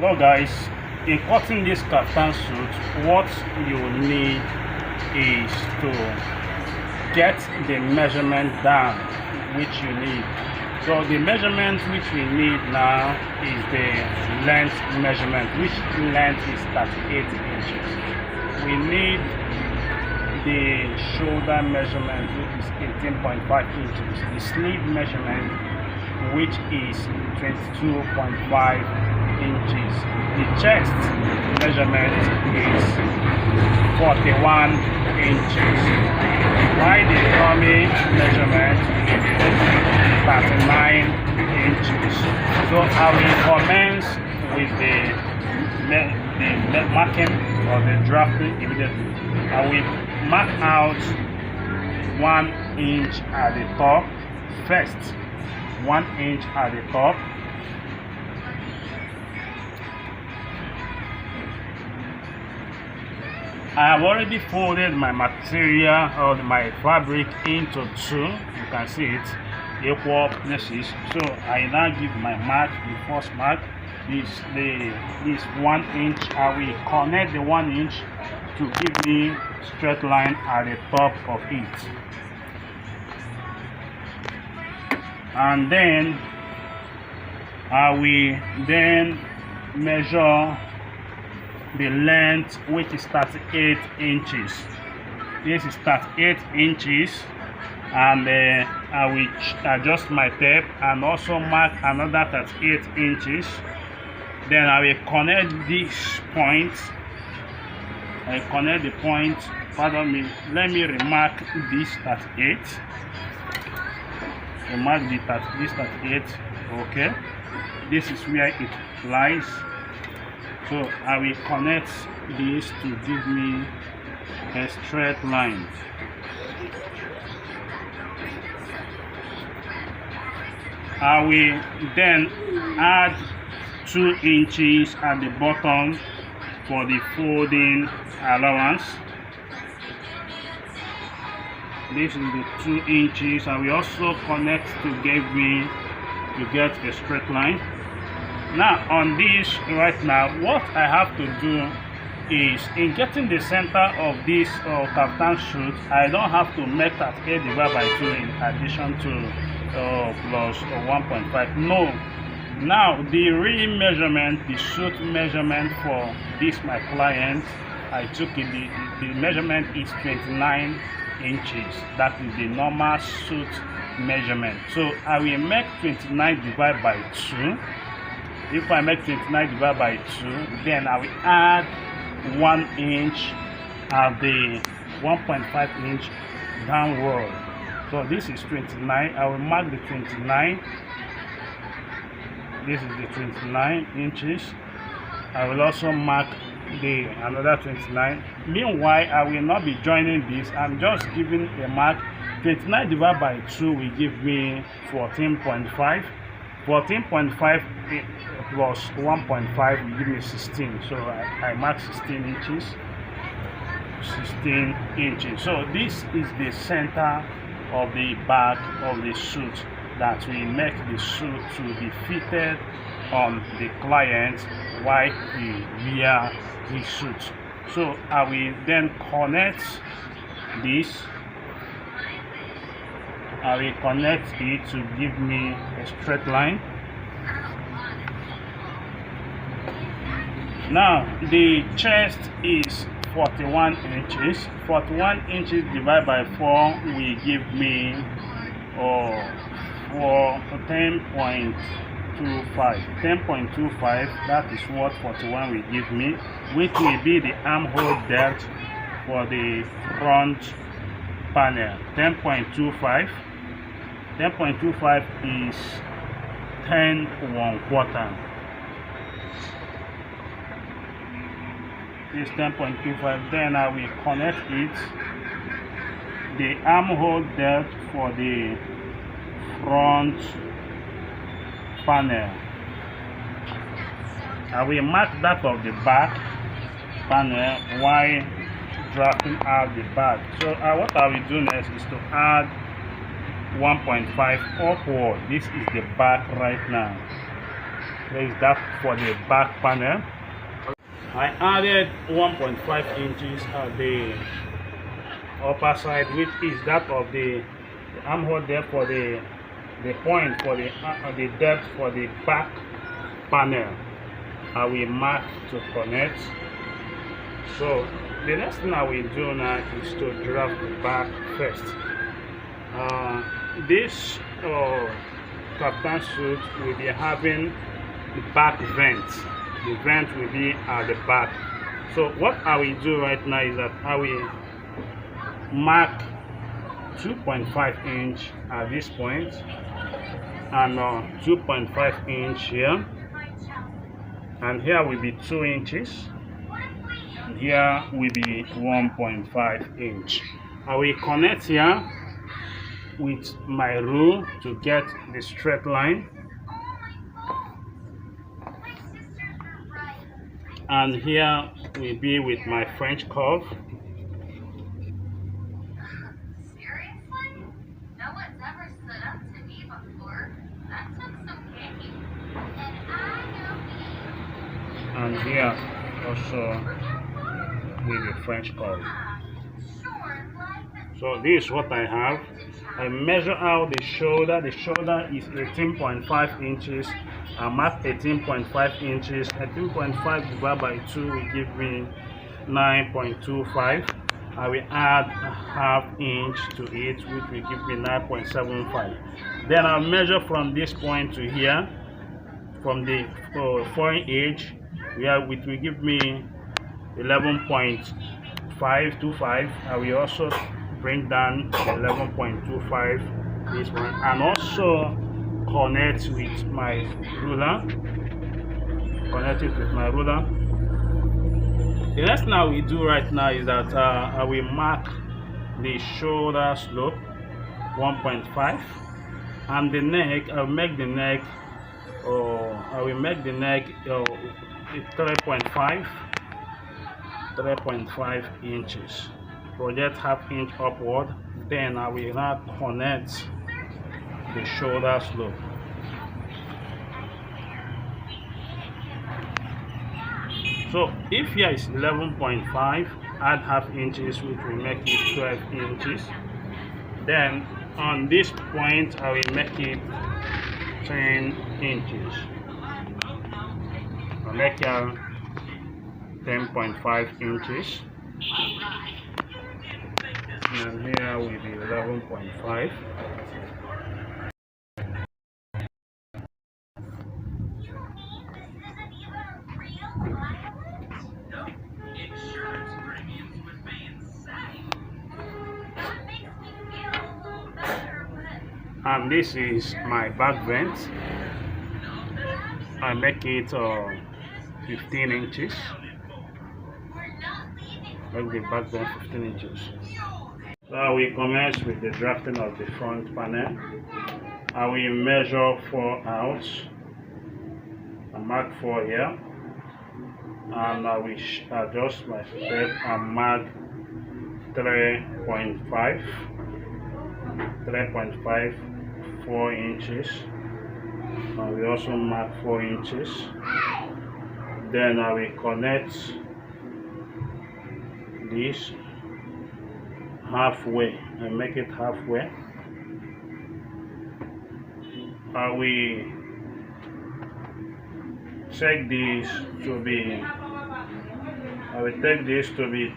Hello guys, in cutting this kaftan suit, what you need is to get the measurement down which you need. So the measurement which we need now is the length measurement, which length is 38 inches. We need the shoulder measurement, which is 18.5 inches. The sleeve measurement, which is 22.5 inches. The chest measurement is 41 inches. While the tummy measurement is 39 inches. So I will commence with the marking or the drafting immediately. I will mark out 1 inch at the top first. 1 inch at the top. I have already folded my material or my fabric into two. You can see it, equal places. So I now give my mark, the first mark. This 1 inch. I will connect the 1 inch to give me straight line at the top of it. And then I will then measure the length, which is 38 inches. This is 38 inches, and I will adjust my tape and also mark another 38 inches. Then I will connect this point. I connect the point. Pardon me. Let me remark this 38. Mark this 38. Okay, this is where it lies. So I will connect this to give me a straight line. I will then add 2 inches at the bottom for the folding allowance. This is the 2 inches. I will also connect to get a straight line. Now on this right now, what I have to do is, in getting the center of this kaftan suit, I don't have to make that 8 divided by 2 in addition to plus 1.5. No. Now the real measurement, the suit measurement for this my client, I took it. The measurement is 29 inches. That is the normal suit measurement. So I will make 29 divided by 2. If I make 29 divided by 2, then I will add 1 inch at the 1.5 inch downward. So this is 29. I will mark the 29. This is the 29 inches. I will also mark the another 29. Meanwhile, I will not be joining this. I'm just giving a mark. 29 divided by 2 will give me 14.5. 14.5 plus 1.5 will give me 16. So I mark 16 inches. 16 inches. So this is the center of the back of the suit that will make the suit to be fitted on the client while he wear his suit. So I will then connect this. I will connect it to give me a straight line. Now the chest is 41 inches. 41 inches divided by 4 will give me 10.25. 10.25, that is what 41 will give me, which will be the armhole depth for the front panel. 10.25. 10.25 is 10 1/4. This 10.25. Then I will connect it. The armhole depth for the front panel, I will mark that of the back panel while drafting out the back. So what I will do next is to add 1.5 upward. This is the back right now. There is that for the back panel. I added 1.5 inches at the upper side, which is that of the armhole depth for the point for the depth for the back panel. I will mark to connect. So the next thing I will do now is to draft the back first. This kaftan suit will be having the back vent. The vent will be at the back. So what I will do right now is that I will mark 2.5 inch at this point and 2.5 inch here, and here will be 2 inches, and here will be 1.5 inch. I will connect here with my rule to get the straight line, and here will be with my French curve. And here also with the French curve. So this is what I have. I measure out the shoulder. The shoulder is 18.5 inches. I mark 18.5 inches. 18.5 divided by 2 will give me 9.25. I will add a half inch to it, which will give me 9.75. Then I'll measure from this point to here, from the foreign edge, which will give me 11.525. I will also bring down 11.25 this one, and also connect with my ruler. Connect it with my ruler. The next thing I will do right now is that I will mark the shoulder slope 1.5, and the neck. I will make the neck 3.5 inches. Project half inch upward. Then I will now connect the shoulder slope. So if here is 11.5, add half inches, which will make it 12 inches. Then on this point I will make it 10 inches. I'll make it 10.5 inches. And here will be 11.5. And this is my back vent. I make it 15 inches. Make the back vent 15 inches. So we commence with the drafting of the front panel. I will measure 4 out. I mark 4 here, and I will adjust my step and mark 3.5, 4 inches. I will also mark 4 inches. Then I will connect this halfway and make it halfway. I will take this to be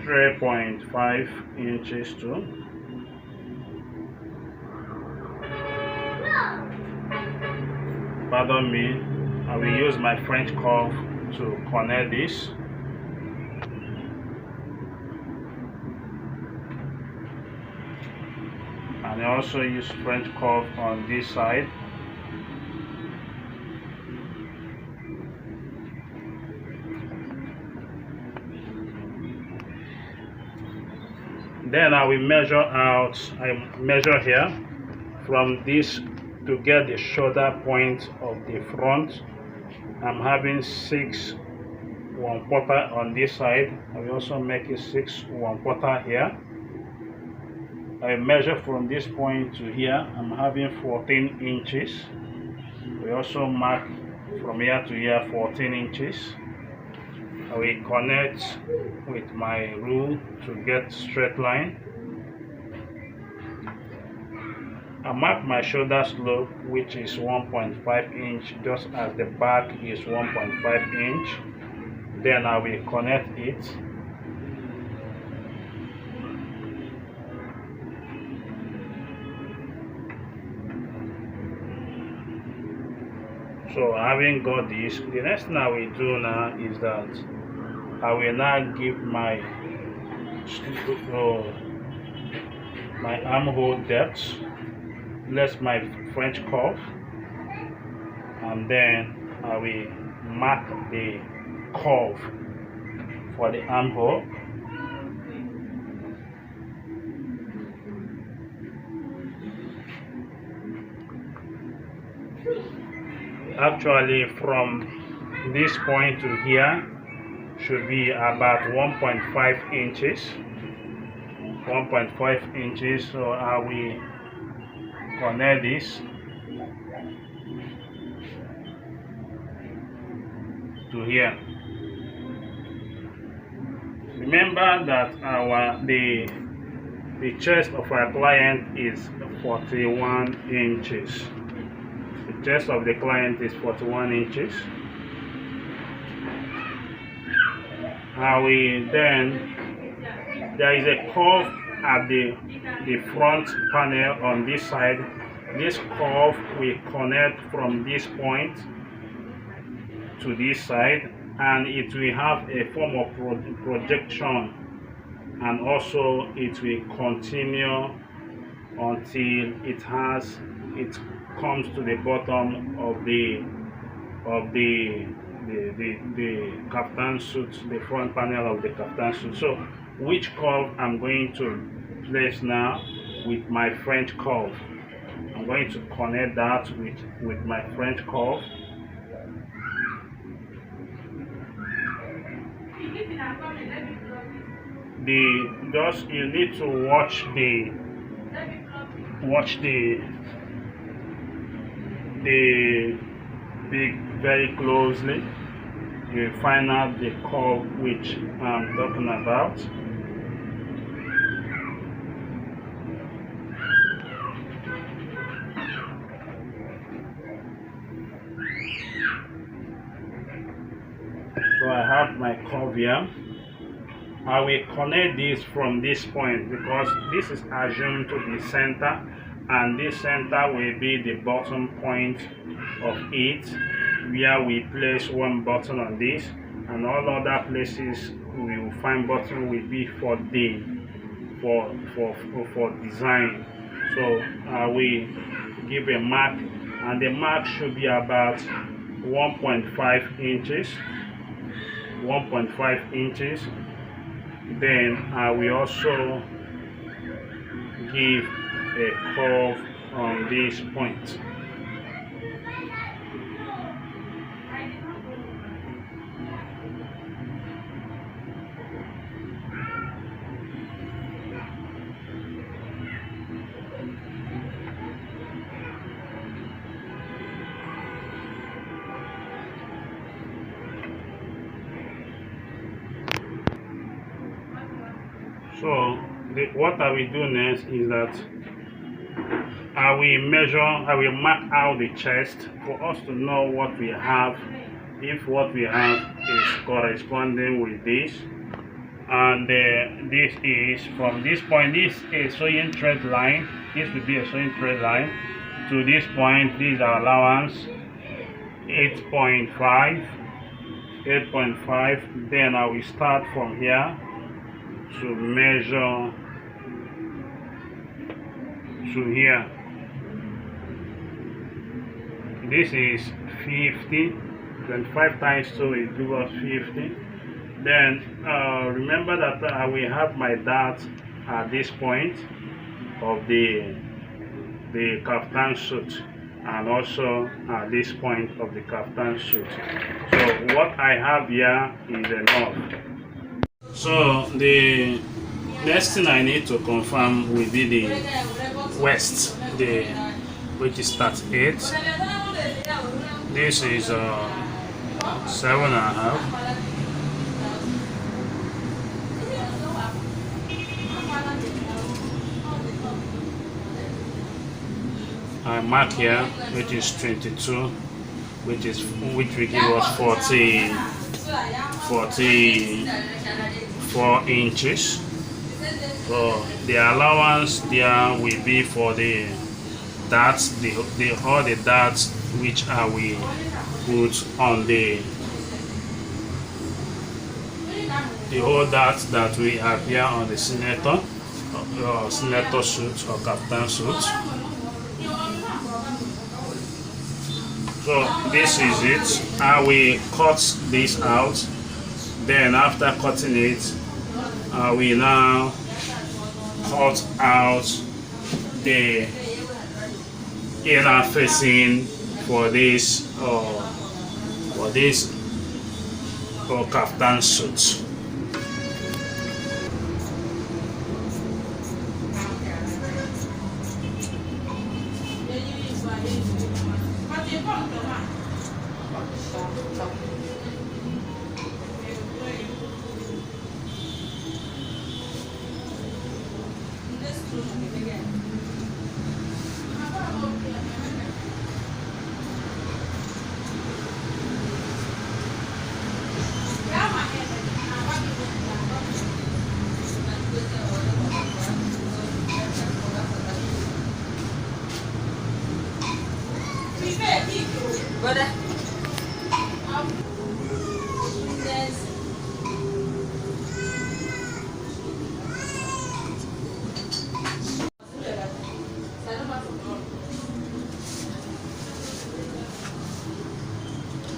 3.5 inches too. Pardon me, I will use my French curve to connect this. And I also use French curve on this side. Then I will measure out. I measure here from this to get the shoulder point of the front. I'm having 6 1/4 on this side. I will also make it 6 1/4 here. I measure from this point to here. I'm having 14 inches. We also mark from here to here 14 inches. I will connect with my rule to get straight line. I mark my shoulder slope, which is 1.5 inch, just as the back is 1.5 inch. Then I will connect it. So having got this, the next thing I will do now is that I will now give my armhole depth, less my French curve, and then I will mark the curve for the armhole. Actually, from this point to here should be about 1.5 inches. 1.5 inches. So I will connect this to here. Remember that the chest of our client is 41 inches. The chest of the client is 41 inches. There is a curve at the front panel on this side. This curve will connect from this point to this side, and it will have a form of projection, and also it will continue until it comes to the bottom of the kaftan suit, the front panel of the kaftan suit. So which curve I'm going to place now with my French curve. I'm going to connect that with my French curve. You need to watch the pig very closely. You find out the curve which I'm talking about. So I have my curve here. I will connect this from this point because this is assumed to be center, and this center will be the bottom point of it, where we place one button on this, and all other places we will find button will be for design. So I will give a mark, and the mark should be about 1.5 inches. 1.5 inches. Then I will also give a curve on this point. So what I will do next is that I will mark out the chest for us to know what we have, if what we have is corresponding with this. And this is from this point, this is a sewing thread line. This will be a sewing thread line to this point. This is our allowance 8.5. Then I will start from here to measure to here. This is 50. 25 times 2 will give us 50. Then remember that I will have my dart at this point of the kaftan suit, and also at this point of the kaftan suit. So what I have here is enough. So the next thing I need to confirm will be the waist, which is 38. This is 7.5. I mark here, which is 22, which will give us 44 inches. So the allowance there will be for the darts, all the darts which we put on the whole darts that we have here on the senator suit or kaftan suit. So this is it. I will cut this out. Then after cutting it, I will now cut out the inner facing for this kaftan suit.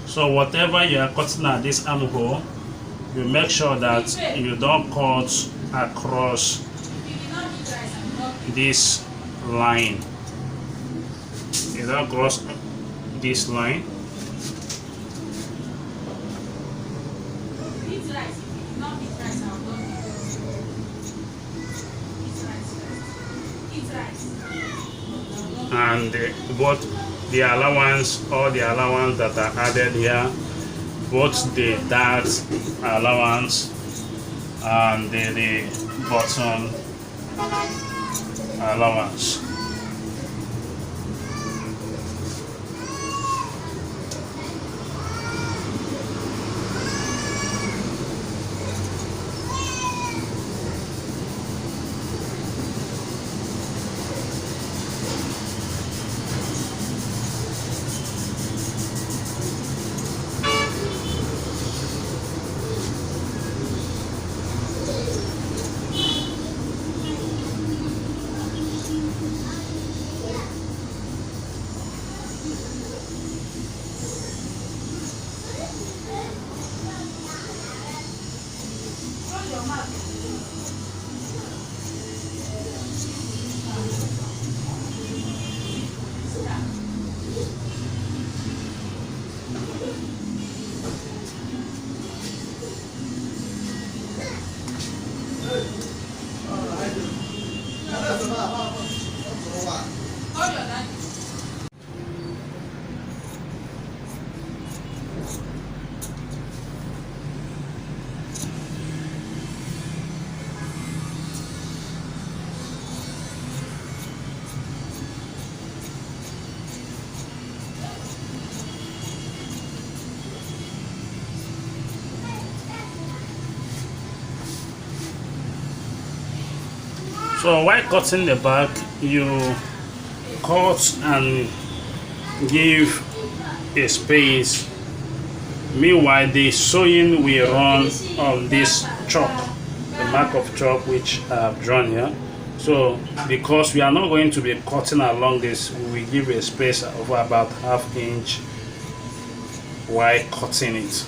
So whatever you are cutting at this armhole, you make sure that you don't cut across this line. You don't cross this line. And both the allowance, all the allowance that are added here, both the dart allowance and the bottom allowance. So while cutting the back, you cut and give a space. Meanwhile, the sewing will run on this chalk, the mark of chalk which I have drawn here. So because we are not going to be cutting along this, we will give a space of about ½ inch while cutting it.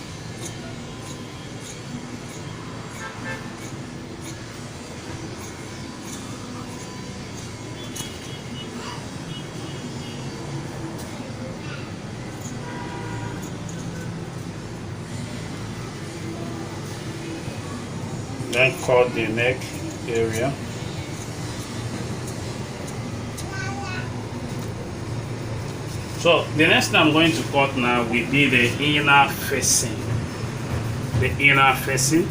Then cut the neck area. So the next thing I'm going to cut now will be the inner facing. The inner facing.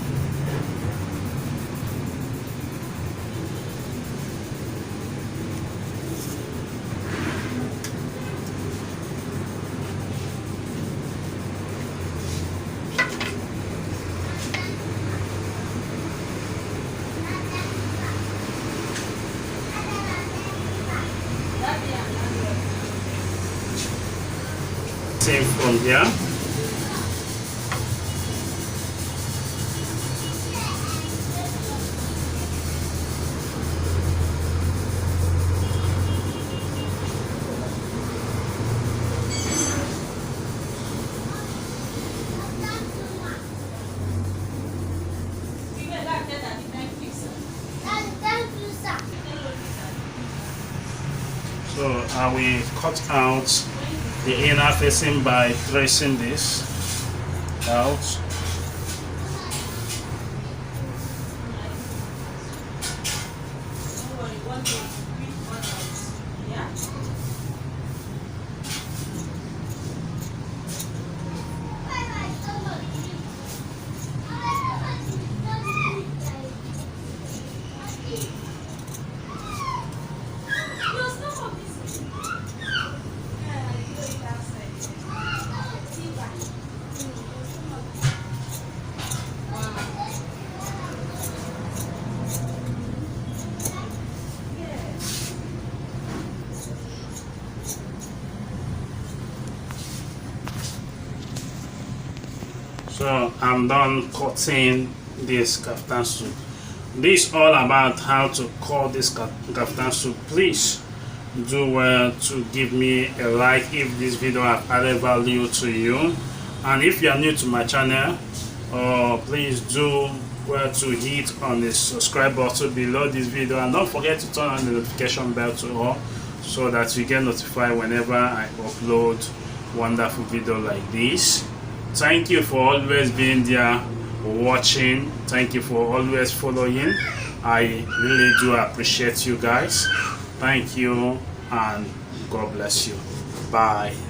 Same from here. So I will cut out the inner facing by tracing this out. So I'm done cutting this kaftan suit. This is all about how to cut this kaftan suit. Please do well to give me a like if this video have added value to you, and if you are new to my channel, please do well to hit on the subscribe button below this video, and don't forget to turn on the notification bell to all so that you get notified whenever I upload wonderful video like this. Thank you for always being there watching. Thank you for always following. I really do appreciate you guys. Thank you and God bless you. Bye.